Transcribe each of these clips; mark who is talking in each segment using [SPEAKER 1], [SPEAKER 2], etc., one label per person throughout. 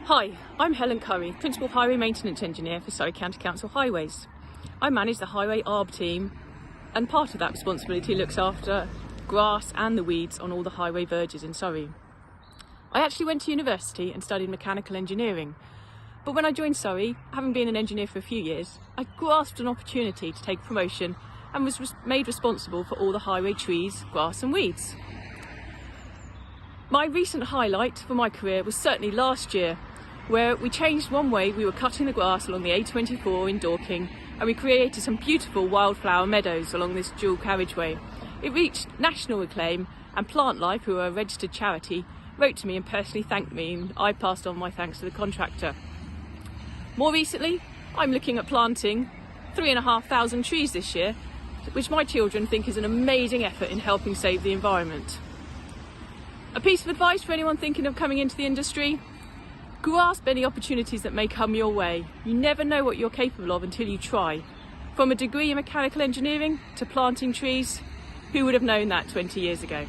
[SPEAKER 1] Hi, I'm Helen Curry, Principal Highway Maintenance Engineer for Surrey County Council Highways. I manage the Highway ARB team, and part of that responsibility looks after grass and the weeds on all the highway verges in Surrey. I actually went to university and studied mechanical engineering, but when I joined Surrey, having been an engineer for a few years, I grasped an opportunity to take promotion and was made responsible for all the highway trees, grass and weeds. My recent highlight for my career was certainly last year, where we changed one way we were cutting the grass along the A24 in Dorking, and we created some beautiful wildflower meadows along this dual carriageway. It reached national acclaim, and Plant Life, who are a registered charity, wrote to me and personally thanked me, and I passed on my thanks to the contractor. More recently, I'm looking at planting 3,500 trees this year, which my children think is an amazing effort in helping save the environment. A piece of advice for anyone thinking of coming into the industry: grasp any opportunities that may come your way. You never know what you're capable of until you try. From a degree in mechanical engineering to planting trees, who would have known that 20 years ago?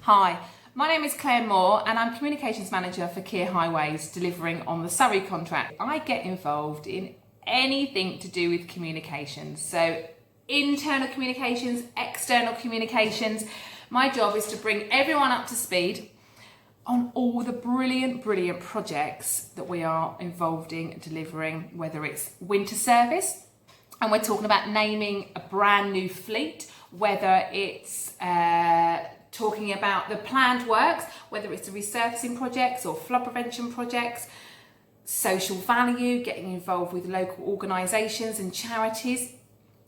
[SPEAKER 2] Hi, my name is Claire Moore and I'm Communications Manager for Surrey Highways, delivering on the Surrey contract. I get involved in anything to do with communications, so internal communications, external communications. My job is to bring everyone up to speed on all the brilliant projects that we are involved in delivering, whether it's winter service, and we're talking about naming a brand new fleet, whether it's talking about the planned works, whether it's the resurfacing projects or flood prevention projects, social value, getting involved with local organisations and charities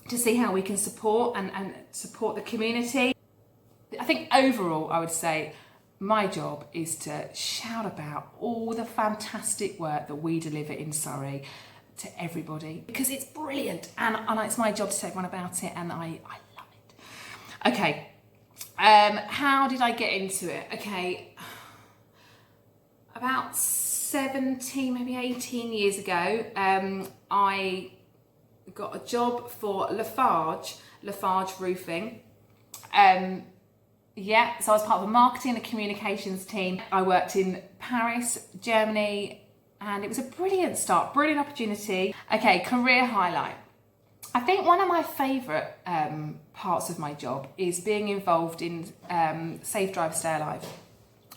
[SPEAKER 2] to see how we can support and support the community. I think overall, I would say my job is to shout about all the fantastic work that we deliver in Surrey to everybody, because it's brilliant, and it's my job to tell everyone about it, and I love it. Okay. How did I get into it? Okay, about 17, maybe 18 years ago, I got a job for Lafarge Roofing. So I was part of the marketing and communications team. I worked in Paris, Germany, and it was a brilliant start, brilliant opportunity. Okay, career highlight. I think one of my favourite parts of my job is being involved in Safe Drive Stay Alive.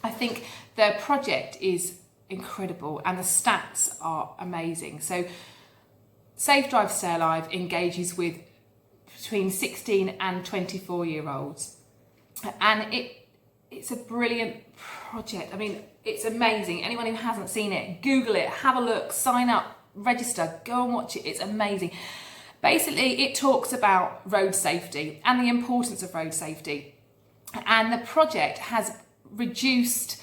[SPEAKER 2] I think the project is incredible and the stats are amazing. So Safe Drive Stay Alive engages with between 16 and 24-year-olds, and it's a brilliant project. I mean, it's amazing. Anyone who hasn't seen it, Google it, have a look, sign up, register, go and watch it. It's amazing. Basically, it talks about road safety and the importance of road safety. And the project has reduced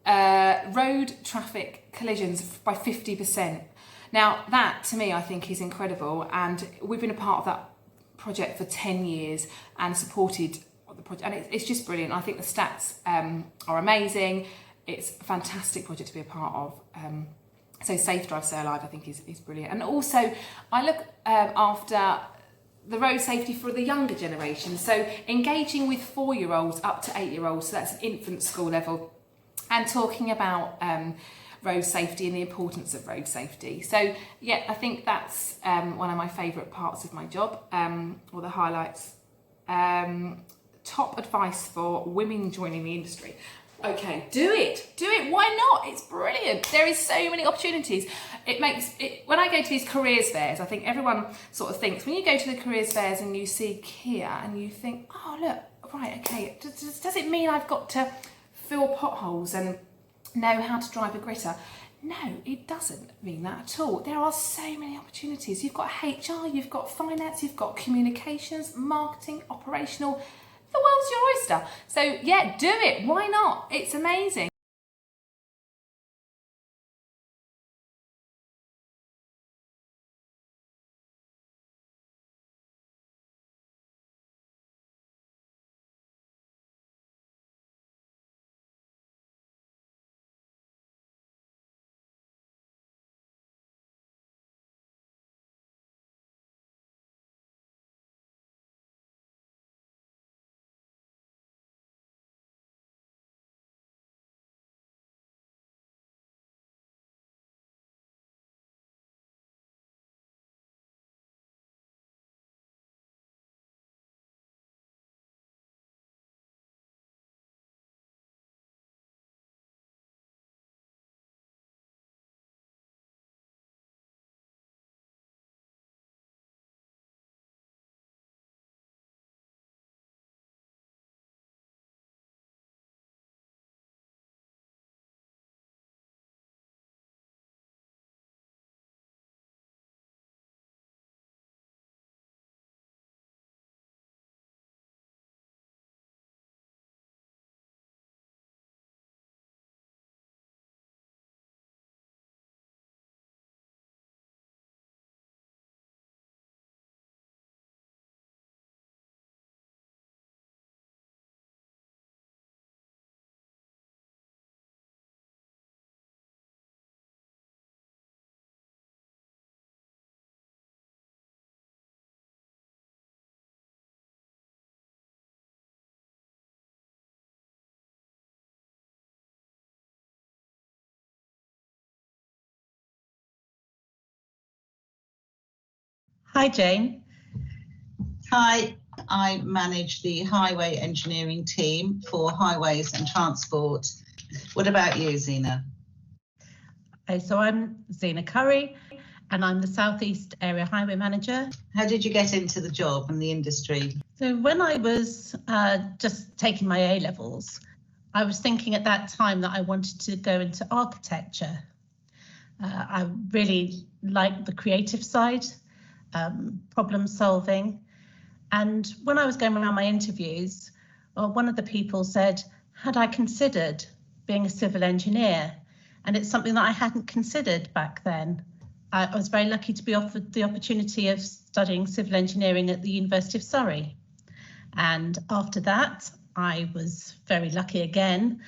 [SPEAKER 2] road traffic collisions by 50%. Now, that to me, I think is incredible. And we've been a part of that project for 10 years and supported the project. And it's just brilliant. I think the stats are amazing. It's a fantastic project to be a part of. So Safe Drive Stay Alive, I think, is brilliant. And also, I look after the road safety for the younger generation. So engaging with 4-year-olds up to 8-year-olds, so that's infant school level, and talking about road safety and the importance of road safety. So yeah, I think that's one of my favourite parts of my job, or the highlights. Top advice for women joining the industry. Okay, do it, why not? It's brilliant. There is so many opportunities. It makes it, when I go to these careers fairs, I think everyone sort of thinks, when you go to the careers fairs and you see Kia and you think, oh look, right, okay, does it mean I've got to fill potholes and know how to drive a gritter? No, it doesn't mean that at all. There are so many opportunities. You've got HR, you've got finance, you've got communications, marketing, operational. The world's your oyster. So yeah, do it. Why not? It's amazing.
[SPEAKER 3] Hi, Jane.
[SPEAKER 4] Hi, I manage the highway engineering team for highways and transport. What about you, Zena?
[SPEAKER 3] So I'm Zena Curry, and I'm the Southeast Area Highway Manager.
[SPEAKER 4] How did you get into the job and the industry?
[SPEAKER 3] So when I was just taking my A-levels, I was thinking at that time that I wanted to go into architecture. I really liked the creative side, problem solving. And when I was going around my interviews, one of the people said, had I considered being a civil engineer? And it's something that I hadn't considered back then. I was very lucky to be offered the opportunity of studying civil engineering at the University of Surrey. And after that, I was very lucky again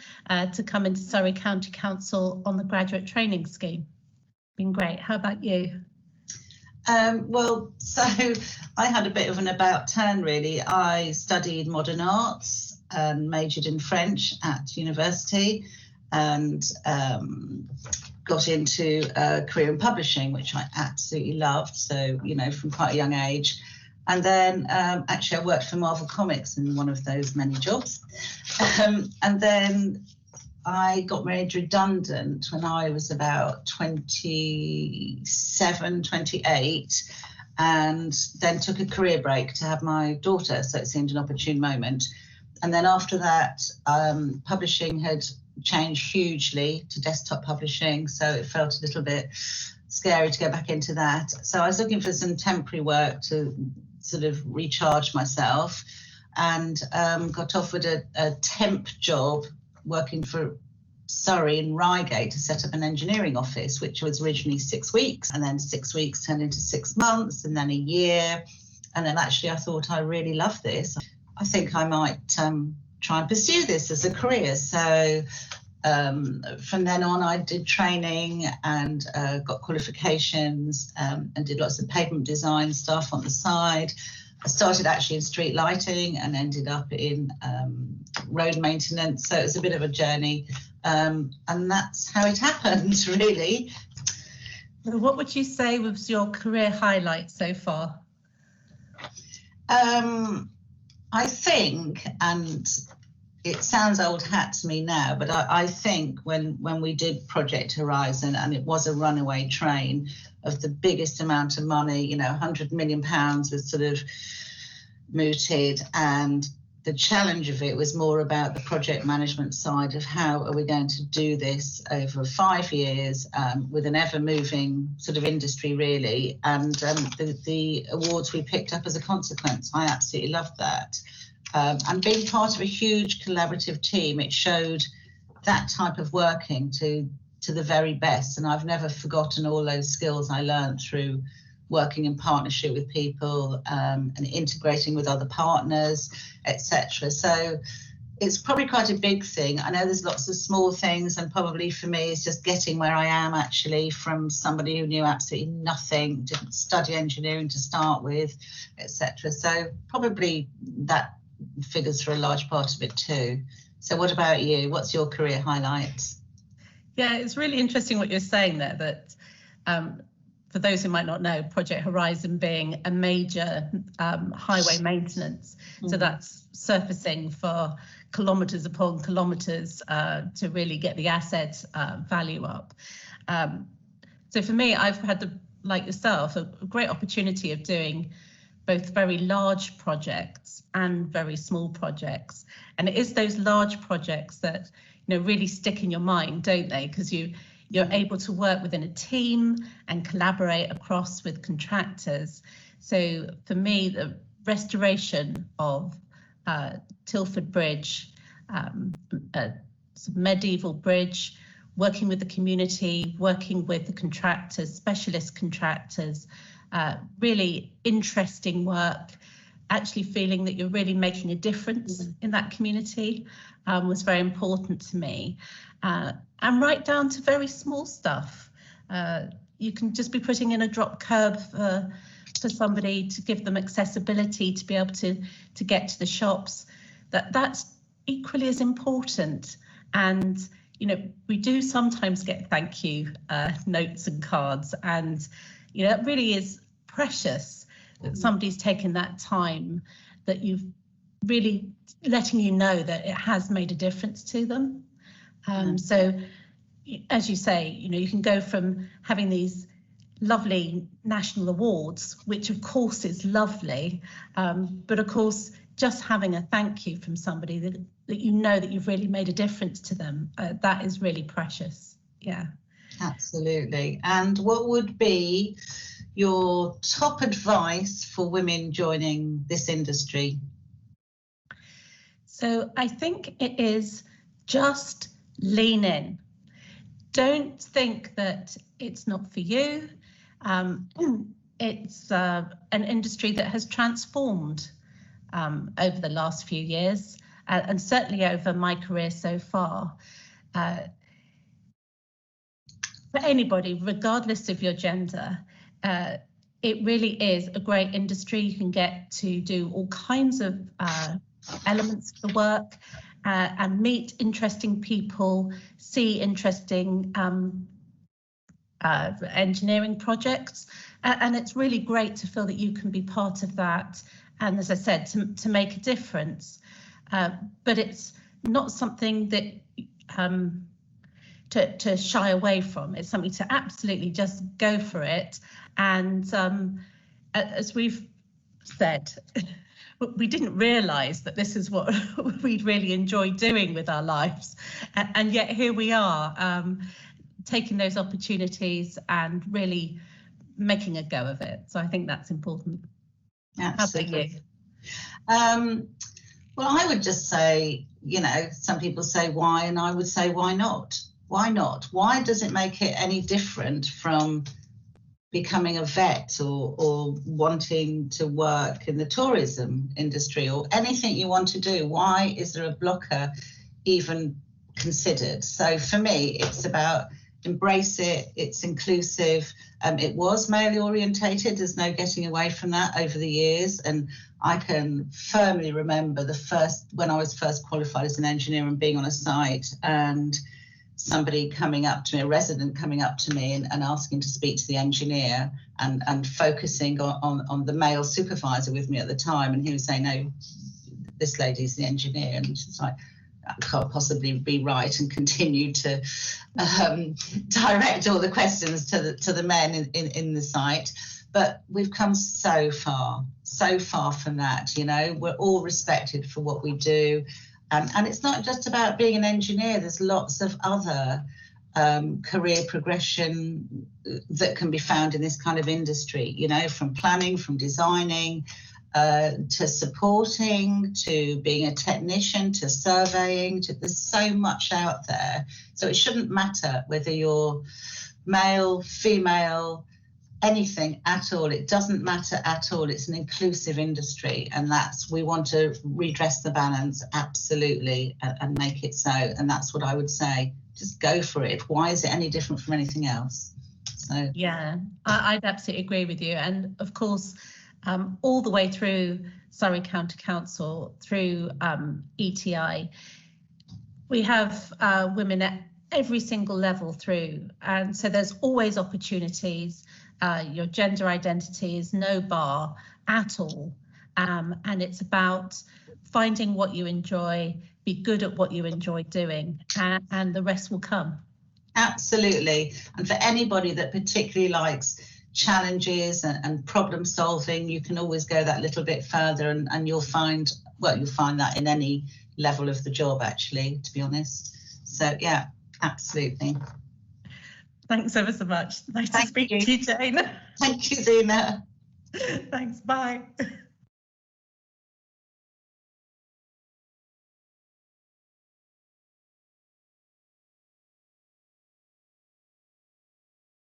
[SPEAKER 3] to come into Surrey County Council on the graduate training scheme. Been great. How about you?
[SPEAKER 4] Well, so I had a bit of an about turn, really. I studied modern arts and majored in French at university, and got into a career in publishing, which I absolutely loved. So, you know, from quite a young age. And then actually I worked for Marvel Comics in one of those many jobs. And then I got made redundant when I was about 27, 28, and then took a career break to have my daughter. So it seemed an opportune moment. And then after that, publishing had changed hugely to desktop publishing. So it felt a little bit scary to go back into that. So I was looking for some temporary work to sort of recharge myself, and got offered a temp job working for Surrey in Reigate to set up an engineering office, which was originally 6 weeks, and then 6 weeks turned into 6 months, and then a year. And then actually I thought, I really love this. I think I might try and pursue this as a career. So from then on, I did training and got qualifications, and did lots of pavement design stuff on the side. I started actually in street lighting and ended up in road maintenance. So it was a bit of a journey, and that's how it happened, really.
[SPEAKER 3] What would you say was your career highlight so far?
[SPEAKER 4] I think, and it sounds old hat to me now, but I think when we did Project Horizon, and it was a runaway train of the biggest amount of money, you know, £100 million was sort of mooted, and the challenge of it was more about the project management side of how are we going to do this over 5 years with an ever-moving sort of industry, really, and the awards we picked up as a consequence. I absolutely loved that. And being part of a huge collaborative team, it showed that type of working to the very best, and I've never forgotten all those skills I learned through working in partnership with people and integrating with other partners, etc. So it's probably quite a big thing. I know there's lots of small things, and probably for me it's just getting where I am actually from somebody who knew absolutely nothing, didn't study engineering to start with, etc. So probably that figures for a large part of it too. So what about you? What's your career highlights?
[SPEAKER 3] Yeah, it's really interesting what you're saying there, that for those who might not know, Project Horizon being a major highway maintenance. So that's surfacing for kilometres upon kilometres to really get the asset value up. So for me, I've had, like yourself, a great opportunity of doing both very large projects and very small projects. And it is those large projects that, you know, really stick in your mind, don't they? Because you're able to work within a team and collaborate across with contractors. So for me, the restoration of Tilford Bridge, a medieval bridge, working with the community, working with the contractors, specialist contractors, really interesting work, actually feeling that you're really making a difference in that community was very important to me. And right down to very small stuff. You can just be putting in a drop curb for somebody to give them accessibility to be able to get to the shops. That's equally as important. And you know, we do sometimes get thank you notes and cards, and you know, it really is precious that somebody's taken that time, that you've really letting you know that it has made a difference to them. So as you say, you know, you can go from having these lovely national awards, which of course is lovely, but of course just having a thank you from somebody that you know that you've really made a difference to them, that is really precious. Yeah,
[SPEAKER 4] absolutely. And what would be your top advice for women joining this industry?
[SPEAKER 3] So I think it is just lean in. Don't think that it's not for you. It's an industry that has transformed over the last few years, and certainly over my career so far. For anybody, regardless of your gender, it really is a great industry. You can get to do all kinds of elements of the work and meet interesting people, see interesting engineering projects, and it's really great to feel that you can be part of that, and as I said, to make a difference. But it's not something that to shy away from. It's something to absolutely just go for it. And as we've said, we didn't realise that this is what we'd really enjoy doing with our lives, and yet here we are, taking those opportunities and really making a go of it. So I think that's important.
[SPEAKER 4] Absolutely. Well, I would just say, you know, some people say why, and I would say why not? Why not? Why does it make it any different from becoming a vet or wanting to work in the tourism industry or anything you want to do? Why is there a blocker even considered? So for me, it's about embrace it, it's inclusive. It was male orientated, there's no getting away from that over the years. And I can firmly remember when I was first qualified as an engineer and being on a site and somebody coming up to me, a resident coming up to me and asking to speak to the engineer and focusing on the male supervisor with me at the time. And he was saying, no, this lady's the engineer. And she's like, that can't possibly be right, and continue to direct all the questions to the men in the site. But we've come so far from that. You know, we're all respected for what we do. And it's not just about being an engineer. There's lots of other career progression that can be found in this kind of industry, you know, from planning, from designing, to supporting, to being a technician, to surveying. There's so much out there. So it shouldn't matter whether you're male, female, anything at all. It doesn't matter at all. It's an inclusive industry, and we want to redress the balance, absolutely, and make it so. And that's what I would say. Just go for it. Why is it any different from anything else? So
[SPEAKER 3] yeah, I'd absolutely agree with you. And of course, all the way through Surrey County Council, through ETI, we have women at every single level through, and so there's always opportunities. Your gender identity is no bar at all, and it's about finding what you enjoy, be good at what you enjoy doing, and the rest will come.
[SPEAKER 4] Absolutely. And for anybody that particularly likes challenges and problem solving, you can always go that little bit further, and you'll find that in any level of the job, actually, to be honest. So yeah, absolutely.
[SPEAKER 3] Thanks ever so much. Nice to speak to you, Jane.
[SPEAKER 4] Thank you, Zena.
[SPEAKER 3] Thanks, bye.